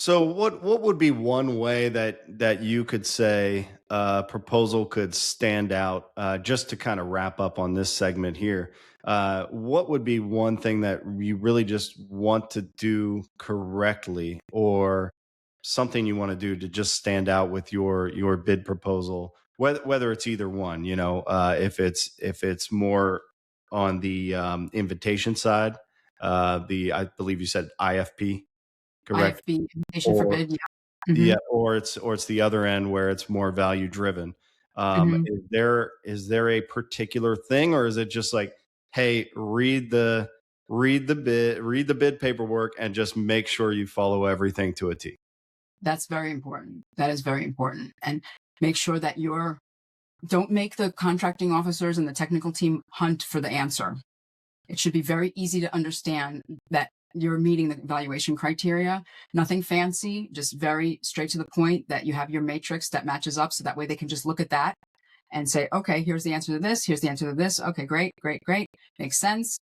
So what would be one way that you could say a proposal could stand out, just to kind of wrap up on this segment here? What would be one thing that you really just want to do correctly, or something you want to do to just stand out with your bid proposal? Whether it's either one, if it's more on the invitation side, the I believe you said IFP, correct? IFB, invitation for Or bid, yeah. yeah, or it's the other end where it's more value driven. Mhm. Is there a particular thing, or is it just like, hey, read the bid paperwork and just make sure you follow everything to a T? That's very important. That is very important. And make sure that don't make the contracting officers and the technical team hunt for the answer. It should be very easy to understand that you're meeting the evaluation criteria. Nothing fancy, just very straight to the point, that you have your matrix that matches up, so that way they can just look at that and say, okay, here's the answer to this, here's the answer to this. Okay, great, great, great. Makes sense.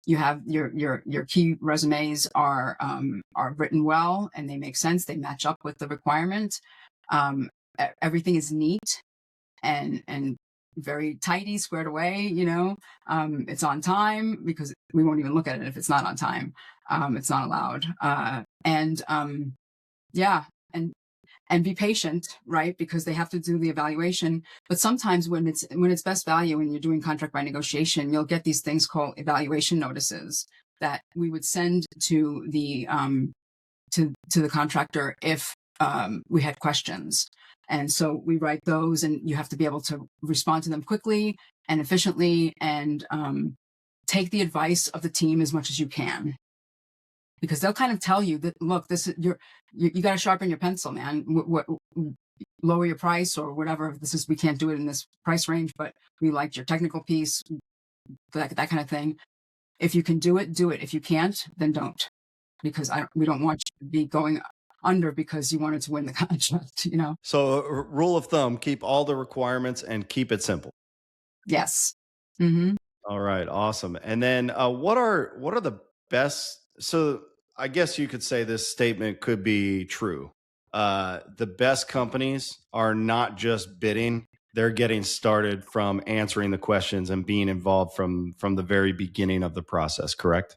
You have your key resumes are written well and they make sense. They match up with the requirement. Everything is neat and very tidy, squared away. It's on time, because we won't even look at it if it's not on time. It's not allowed. And yeah, and be patient, right? Because they have to do the evaluation. But sometimes when it's best value and you're doing contract by negotiation, you'll get these things called evaluation notices that we would send to the contractor if we had questions. And so we write those, and you have to be able to respond to them quickly and efficiently, and take the advice of the team as much as you can, because they'll kind of tell you that, look, this is you got to sharpen your pencil, man. Lower your price or whatever. We can't do it in this price range, but we liked your technical piece, that kind of thing. If you can do it, do it. If you can't, then don't, because we don't want you to be going under because you wanted to win the contract. So, rule of thumb: keep all the requirements and keep it simple. Yes. Hmm. All right, awesome. And then, what are the best? So, I guess you could say this statement could be true. The best companies are not just bidding; they're getting started from answering the questions and being involved from the very beginning of the process. Correct.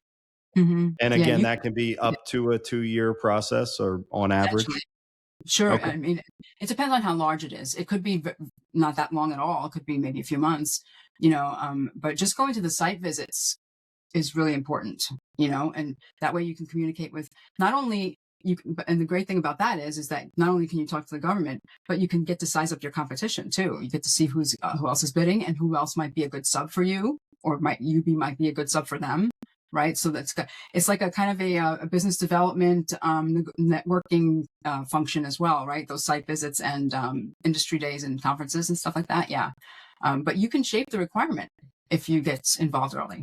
Hmm. And Yeah, again, you that can be up to a 2-year process, or on potentially. average. Sure. Okay. I mean, it depends on how large it is. It could be not that long at all. It could be maybe a few months, but just going to the site visits is really important, and that way you can communicate with not only and the great thing about that is that not only can you talk to the government, but you can get to size up your competition too. You get to see who else is bidding and who else might be a good sub for you, or might be a good sub for them. Right. So it's like a kind of a business development, networking function as well. Right. Those site visits and industry days and conferences and stuff like that. Yeah. But you can shape the requirement if you get involved early.